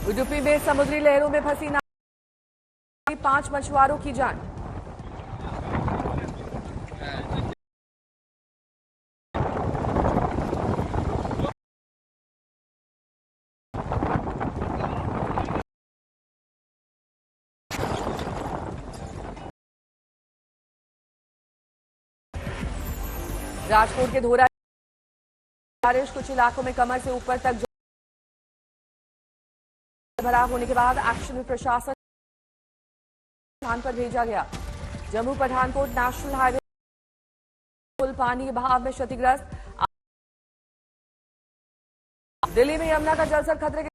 उडुपी में समुद्री लहरों में फंसी 5 मछुआरों की जान। राजकोट के धोरा बारिश, कुछ इलाकों में कमर से ऊपर तक भराव होने के बाद एक्शन में प्रशासन स्थान पर भेजा गया। जम्मू पठानकोट नेशनल हाईवे पुल पानी के बहाव में क्षतिग्रस्त। दिल्ली में यमुना का जलस्तर खतरे के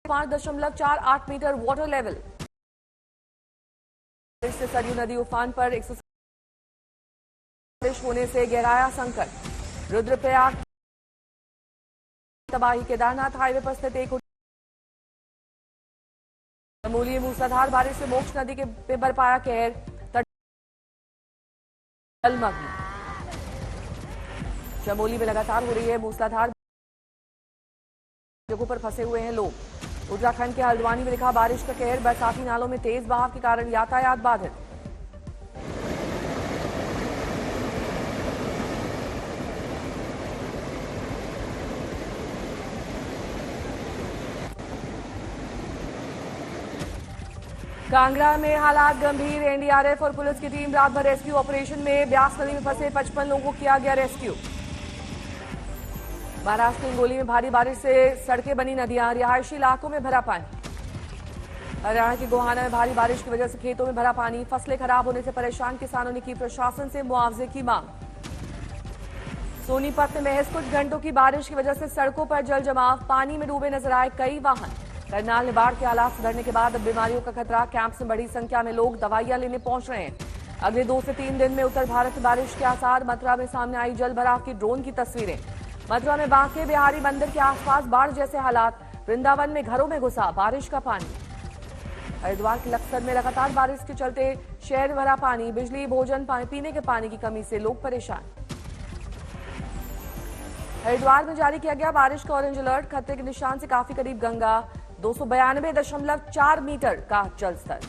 5.48 मीटर वाटर लेवल। से सरयू नदी उफान पर 100 बारिश होने से गहराया संकट। रुद्रप्रयाग तबाही। केदारनाथ हाईवे पर स्थित एक चमोली में मूसलाधार बारिश से मोक्ष नदी के पे बरपाया कहर। जलमग्न। चमोली में लगातार हो रही है मूसलाधार, जगहों पर फंसे हुए हैं लोग। उत्तराखंड के हल्द्वानी में दिखा बारिश का कहर। बरसाती नालों में तेज बहाव के कारण यातायात बाधित। कांगड़ा में हालात गंभीर। एनडीआरएफ और पुलिस की टीम रात भर रेस्क्यू ऑपरेशन में। ब्यास नदी में फंसे 55 लोगों को किया गया रेस्क्यू। महाराष्ट्र के हिंगोली में भारी बारिश से सड़कें बनी नदियां। रिहायशी इलाकों में भरा पानी। हरियाणा के गोहाना में भारी बारिश की वजह से खेतों में भरा पानी। फसलें खराब होने से परेशान किसानों ने की प्रशासन से मुआवजे की मांग। सोनीपत में महज कुछ घंटों की बारिश की वजह से सड़कों पर जल जमाव। पानी में डूबे नजर आए कई वाहन। करनाल में बाढ़ के हालात सुधरने के बाद अब बीमारियों का खतरा। कैंप में बड़ी संख्या में लोग दवाइयां लेने पहुंच रहे हैं। अगले 2 से 3 दिन में उत्तर भारत में बारिश के आसार। मथुरा में सामने आई जल भराव की ड्रोन की तस्वीरें। मथुरा में बांके बिहारी मंदिर के आसपास बाढ़ जैसे हालात। वृंदावन में घरों में घुसा बारिश का पानी। हरिद्वार के लक्सर में लगातार बारिश के चलते शहर में भरा पानी। बिजली, भोजन, पीने के पानी की कमी से लोग परेशान। हरिद्वार में जारी किया गया बारिश का ऑरेंज अलर्ट। खतरे के निशान से काफी करीब गंगा। 292.4 मीटर का जलस्तर।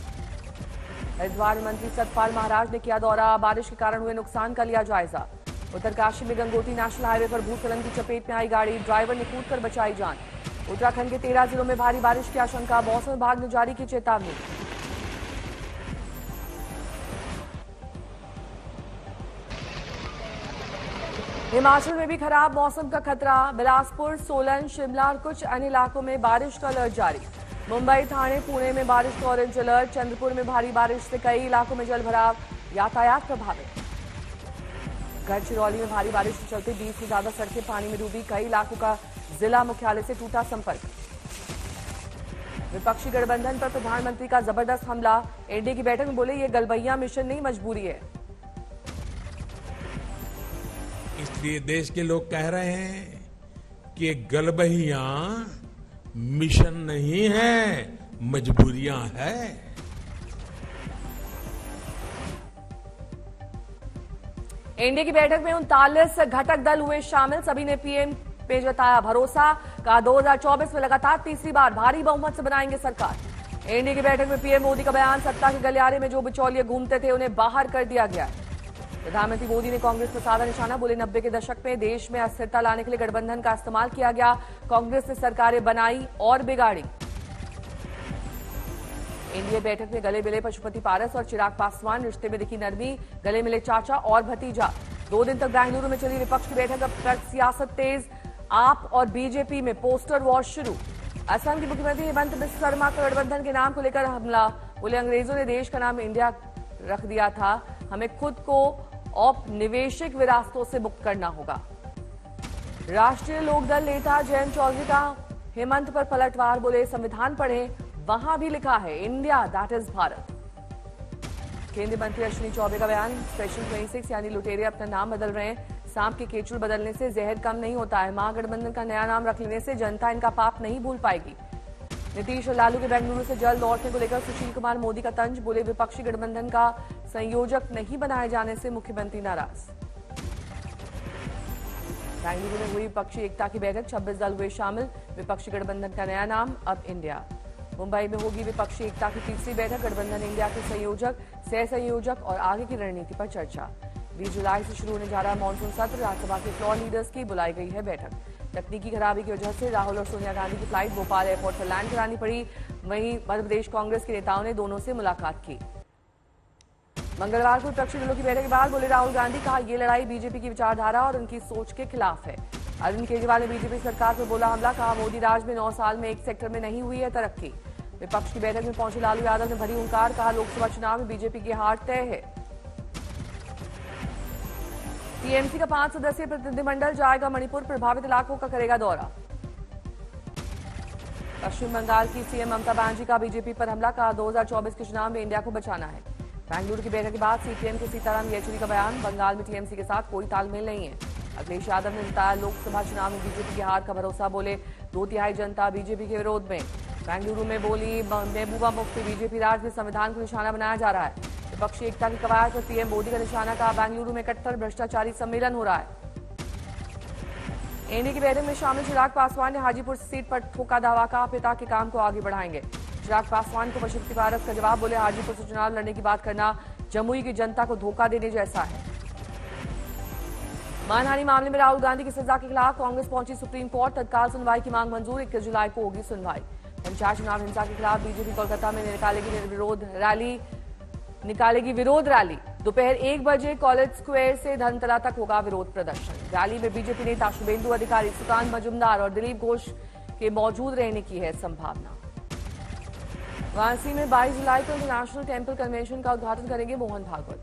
हरिद्वार में मंत्री सतपाल महाराज ने किया दौरा। बारिश के कारण हुए नुकसान का लिया जायजा। उत्तरकाशी में गंगोत्री नेशनल हाईवे पर भूस्खलन की चपेट में आई गाड़ी। ड्राइवर ने कूदकर बचाई जान। उत्तराखंड के 13 जिलों में भारी बारिश की आशंका। मौसम विभाग ने जारी की चेतावनी। हिमाचल में भी खराब मौसम का खतरा। बिलासपुर, सोलन, शिमला और कुछ अन्य इलाकों में बारिश का अलर्ट जारी। मुंबई, ठाणे, पुणे में बारिश का ऑरेंज अलर्ट। चंद्रपुर में भारी बारिश से कई इलाकों में जल भराव। यातायात प्रभावित। गढ़चिरौली में भारी बारिश के चलते 20 से ज्यादा सड़कें पानी में डूबी। कई इलाकों का जिला मुख्यालय से टूटा संपर्क। विपक्षी गठबंधन पर प्रधानमंत्री का जबरदस्त हमला। एनडीए की बैठक में बोले ये गलबैया मिशन नहीं, मजबूरी है। इसलिए देश के लोग कह रहे हैं कि गलबहियां मिशन नहीं है, मजबूरियां है। एनडीए की बैठक में 39 घटक दल हुए शामिल। सभी ने पीएम पे जताया भरोसा। कहा 2024 में लगातार तीसरी बार भारी बहुमत से बनाएंगे सरकार। एनडीए की बैठक में पीएम मोदी का बयान। सत्ता के गलियारे में जो बिचौलिए घूमते थे उन्हें बाहर कर दिया गया। प्रधानमंत्री मोदी ने कांग्रेस पर साधा निशाना। बोले 90 के दशक में देश में अस्थिरता लाने के लिए गठबंधन का इस्तेमाल किया गया। कांग्रेस ने सरकारें बनाई और बिगाड़ी। एनडीए बैठक में गले मिले पशुपति पारस और चिराग पासवान। रिश्ते में दिखी नरमी। गले मिले चाचा और भतीजा। 2 दिन तक बेंगलुरु में चली विपक्ष की बैठक। अब तक सियासत तेज। आप और बीजेपी में पोस्टर वॉर शुरू। असम के मुख्यमंत्री हेमंत बिस्वा शर्मा का गठबंधन के नाम को लेकर हमला। बोले अंग्रेजों ने देश का नाम इंडिया रख दिया था, हमें खुद को औपनिवेशिक विरासतों से मुक्त करना होगा। राष्ट्रीय लोकदल नेता जयंत चौधरी का हेमंत पर पलटवार। बोले संविधान पढ़ें, वहां भी लिखा है इंडिया दैट इज भारत। केंद्रीय मंत्री अश्विनी चौबे का बयान। सेक्शन 26 यानी लुटेरे अपना नाम बदल रहे हैं। सांप के केचुल बदलने से जहर कम नहीं होता है। महागठबंधन का नया नाम रख लेने से जनता इनका पाप नहीं भूल पाएगी। नीतीश और लालू के बेंगलुरु से जल्द लौटने को लेकर सुशील कुमार मोदी का तंज। बोले विपक्षी गठबंधन का संयोजक नहीं बनाए जाने से मुख्यमंत्री नाराज। बेंगलुरु में हुई विपक्षी एकता की बैठक, 26 दल हुए शामिल। विपक्षी गठबंधन का नया नाम अब इंडिया। मुंबई में होगी विपक्षी एकता की तीसरी बैठक, गठबंधन इंडिया के संयोजक, सह संयोजक और आगे की रणनीति पर चर्चा। 20 जुलाई से शुरू होने जा रहा मानसून सत्र, राज्यसभा के फ्लोर लीडर्स की बुलाई गई है बैठक। तकनीकी खराबी की वजह से राहुल और सोनिया गांधी की फ्लाइट भोपाल एयरपोर्ट पर लैंड करानी पड़ी। वहीं मध्य प्रदेश कांग्रेस के नेताओं ने दोनों से मुलाकात की। मंगलवार को विपक्षी दलों की बैठक के बाद बोले राहुल गांधी, कहा यह लड़ाई बीजेपी की विचारधारा और उनकी सोच के खिलाफ है। अरविंद केजरीवाल ने बीजेपी सरकार पर बोला हमला, कहा मोदी राज में 9 साल में एक सेक्टर में नहीं हुई है तरक्की। विपक्ष की बैठक में पहुंचे लालू यादव ने भरी हुंकार, कहा लोकसभा चुनाव में बीजेपी की हार तय है। टीएमसी का 5 सदस्यीय प्रतिनिधिमंडल जाएगा मणिपुर, प्रभावित इलाकों का करेगा दौरा। पश्चिम बंगाल की सीएम ममता बनर्जी का बीजेपी पर हमला, कहा 2024 के चुनाव में इंडिया को बचाना है। बेंगलुरु की बैठक के बाद सीपीएम के सीताराम येचुरी का बयान, बंगाल में टीएमसी के साथ कोई तालमेल नहीं है। अखिलेश यादव ने जताया लोकसभा चुनाव में बीजेपी की हार का भरोसा, बोले 2/3 जनता बीजेपी के विरोध में। बेंगलुरु में बोली महबूबा मुफ्ती, बीजेपी राज में संविधान को निशाना बनाया जा रहा है। विपक्षी एकता की कवायद पर पीएम मोदी का निशाना, कहा बेंगलुरु में कट्टर भ्रष्टाचारी सम्मेलन हो रहा है। एनडीए की बैठक में शामिल चिराग पासवान ने हाजीपुर सीट पर ठोका दावा, कहा पिता के काम को आगे बढ़ाएंगे। चिराग पासवान को पशुपति पारस का जवाब, बोले हाजीपुर से चुनाव लड़ने की बात करना जमुई की जनता को धोखा देने जैसा है। मानहानि मामले में राहुल गांधी की सजा के खिलाफ कांग्रेस पहुंची सुप्रीम कोर्ट, तत्काल सुनवाई की मांग मंजूर, 21 जुलाई को होगी सुनवाई। पंचायत चुनाव हिंसा के खिलाफ बीजेपी कोलकाता में निकालेगी विरोध रैली। दोपहर 1 बजे कॉलेज स्क्वायर से धर्मतला तक होगा विरोध प्रदर्शन। रैली में बीजेपी नेता शुभेंदु अधिकारी, सुकांत मजुमदार और दिलीप घोष के मौजूद रहने की है संभावना। वाराणसी में 22 जुलाई को इंटरनेशनल टेम्पल कन्वेंशन का उद्घाटन करेंगे मोहन भागवत।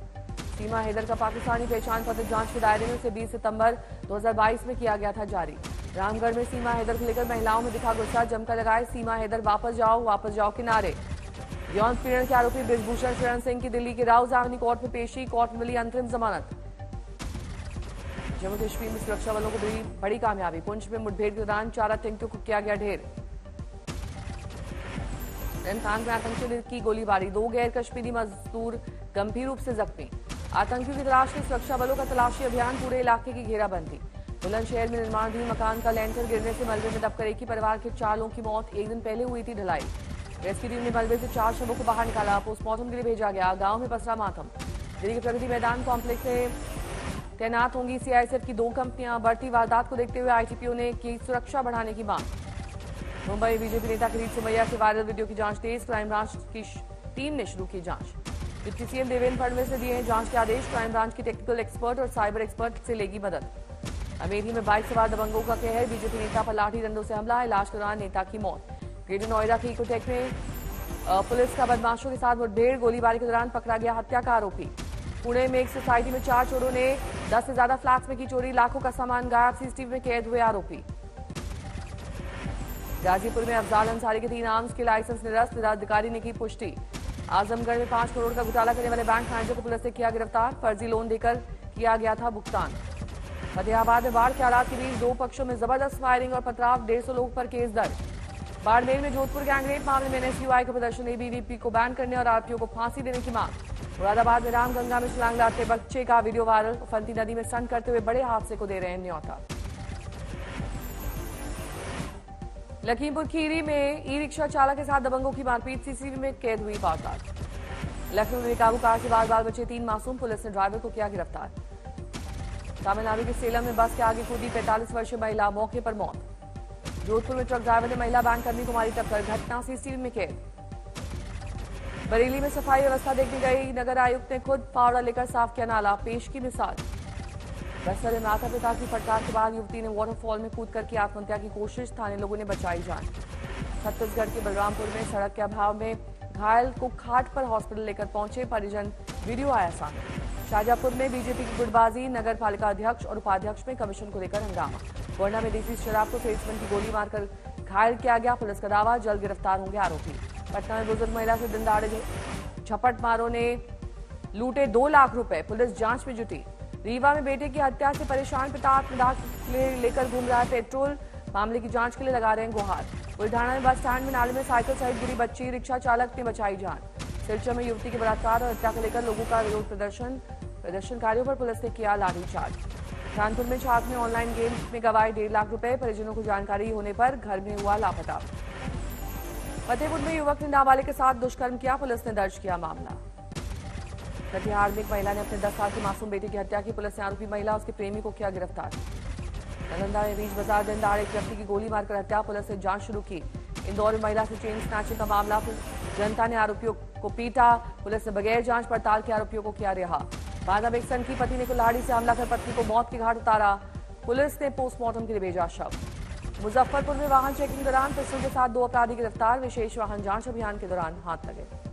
सीमा हैदर का पाकिस्तानी पहचान पत्र जांच के दायरे में उसे 20 सितंबर 2022 में किया गया था जारी। रामगढ़ में सीमा हैदर को लेकर महिलाओं में दिखा गुस्सा, जमकर लगाए सीमा हैदर वापस जाओ के नारे। यौन उत्पीड़न के आरोपी बृजभूषण शरण सिंह की दिल्ली के राउज एवेन्यू कोर्ट में पेशी, कोर्ट में मिली अंतरिम जमानत। जम्मू कश्मीर में सुरक्षा बलों को मिली बड़ी कामयाबी, पुंछ में मुठभेड़ के दौरान 4 आतंकियों को किया गया ढेर। रनतांग में आतंकियों की गोलीबारी, 2 गैर कश्मीरी मजदूर गंभीर रूप से जख्मी। आतंकियों की तलाश में सुरक्षा बलों का तलाशी अभियान, पूरे इलाके की घेराबंदी। बुलंदशहर में निर्माणाधीन मकान का लेंटर गिरने से मलबे में दबकर एक ही परिवार के 4 लोगों की मौत, एक दिन पहले हुई थी ढलाई। रेस्क्यू टीम ने मलबे से 4 शवों को बाहर निकाला, पोस्टमार्टम के लिए भेजा गया। गांव में पसरा मातम। दिल्ली के प्रगति मैदान कॉम्प्लेक्स में तैनात होंगी सीआईएसएफ की 2 कंपनियां, बढ़ती वारदात को देखते हुए आईटीपीओ ने की सुरक्षा बढ़ाने की मांग। मुंबई बीजेपी नेता किरीट सोमैया के वायरल वीडियो की जांच तेज, क्राइम ब्रांच की टीम ने शुरू की जांच। डिप्टी सीएम देवेंद्र फडणवीस ने दिए हैं जांच के आदेश, क्राइम ब्रांच की टेक्निकल एक्सपर्ट और साइबर एक्सपर्ट से लेगी मदद। अमेठी में बाइक सवार दबंगों का कहर, बीजेपी नेता पर लाठी डंडों से हमला, इलाज के दौरान नेता की मौत। ग्रेटर नोएडा की इकोटेक में पुलिस का बदमाशों के साथ मुठभेड़, गोलीबारी के दौरान पकड़ा गया हत्या का आरोपी। पुणे में एक सोसाइटी में 4 चोरों ने 10 से ज्यादा फ्लैट्स में की चोरी, लाखों का सामान गायब, सीसीटीवी में कैद हुए आरोपी। गाजीपुर में अफजाल अंसारी के 3 आर्म्स के लाइसेंस निरस्त, जिलाधिकारी ने की पुष्टि। आजमगढ़ में 5 करोड़ का घोटाला करने वाले बैंक मैनेजर को पुलिस ने किया गिरफ्तार, फर्जी लोन देकर किया गया था भुगतान। फतेहाबाद में बाढ़ के हालात के बीच 2 पक्षों में जबरदस्त फायरिंग और पथराव, 150 लोगों पर केस दर्ज। बाड़मेर में जोधपुर गैंगरेप मामले में एनएसयूआई का प्रदर्शन, एबीवीपी को बैन करने और आरोपियों को फांसी देने की मांग। मुरादाबाद में रामगंगा में छलांग लगाते बच्चे का वीडियो वायरल, फंती नदी में स्टंट करते हुए बड़े हादसे को दे रहे हैं न्योता। लखीमपुर खीरी में ई रिक्शा चालक के साथ दबंगों की मारपीट, सीसीटीवी में कैद हुई वारदात। लखनऊ में बेकाबू कार से बाल बचे 3 मासूम, पुलिस ने ड्राइवर को किया गिरफ्तार। तमिलनाडु के सेलम में बस के आगे कूदी 45 वर्षीय महिला, मौके पर मौत। जोधपुर में ट्रक ड्राइवर ने महिला बैंक कर्मी को मारी टक्कर, घटना सीसीटीवी में कैद। बरेली में सफाई व्यवस्था देखने गई नगर आयुक्त ने खुद फावड़ा लेकर साफ किया नाला, पेश की मिसाल। बस्तर में माता पिता की फटकार के बाद युवती ने वाटरफॉल में कूदकर की आत्महत्या की कोशिश, स्थानीय लोगों ने बचाई जान। छत्तीसगढ़ के बलरामपुर में सड़क के अभाव में घायल को खाट पर हॉस्पिटल लेकर पहुंचे परिजन, वीडियो आया सामने। शाहजहांपुर में बीजेपी की गुटबाजी, नगर पालिका अध्यक्ष और उपाध्यक्ष में कमीशन को लेकर हंगामा। गोंडा में देसी शराब को सेल्समैन की गोली मारकर घायल किया गया, पुलिस का दावा जल्द गिरफ्तार होंगे आरोपी। पटना में बुजुर्ग महिला से दिनदहाड़े झपट मारों ने लूटे 2 लाख रुपए, पुलिस जांच में जुटी। रीवा में बेटे की हत्या से परेशान पिता आत्मदाह लेकर घूम रहा है पेट्रोल, मामले की जांच के लिए लगा रहे हैं गुहार। बुल्ढाना में बस स्टैंड में नाले में साइकिल सहित गिरी बच्ची, रिक्शा चालक ने बचाई जान। सिलचर में युवती के बलात्कार और हत्या को लेकर लोगों का विरोध प्रदर्शनकारियों पर पुलिस ने किया लाठीचार्ज। कानपुर में छात्र ने ऑनलाइन गेम में गंवाए 1.5 लाख रुपए। परिजनों को जानकारी होने पर घर में हुआ लापता। फतेहपुर में युवक ने नाबालिग के साथ दुष्कर्म किया, पुलिस ने दर्ज किया मामला। कटिहार में एक महिला ने अपने 10 साल की मासूम बेटी की हत्या की, पुलिस ने आरोपी महिला उसके प्रेमी को किया गिरफ्तार। नालंदा में बीच बाजार दिन दहाड़े एक व्यक्ति की गोली मारकर हत्या, पुलिस ने जांच शुरू की। इंदौर में महिला से चेन स्नैचिंग का मामला, जनता ने आरोपियों को पीटा, पुलिस ने बगैर जांच पड़ताल के आरोपियों को किया रिहा। बांदा में एक सनकी पति ने कुल्हाड़ी से हमला कर पत्नी को मौत के घाट उतारा, पुलिस ने पोस्टमार्टम के लिए भेजा शव। मुजफ्फरपुर में वाहन चेकिंग दौरान पिस्टल के साथ 2 अपराधी गिरफ्तार, विशेष वाहन जांच अभियान के दौरान हाथ लगे।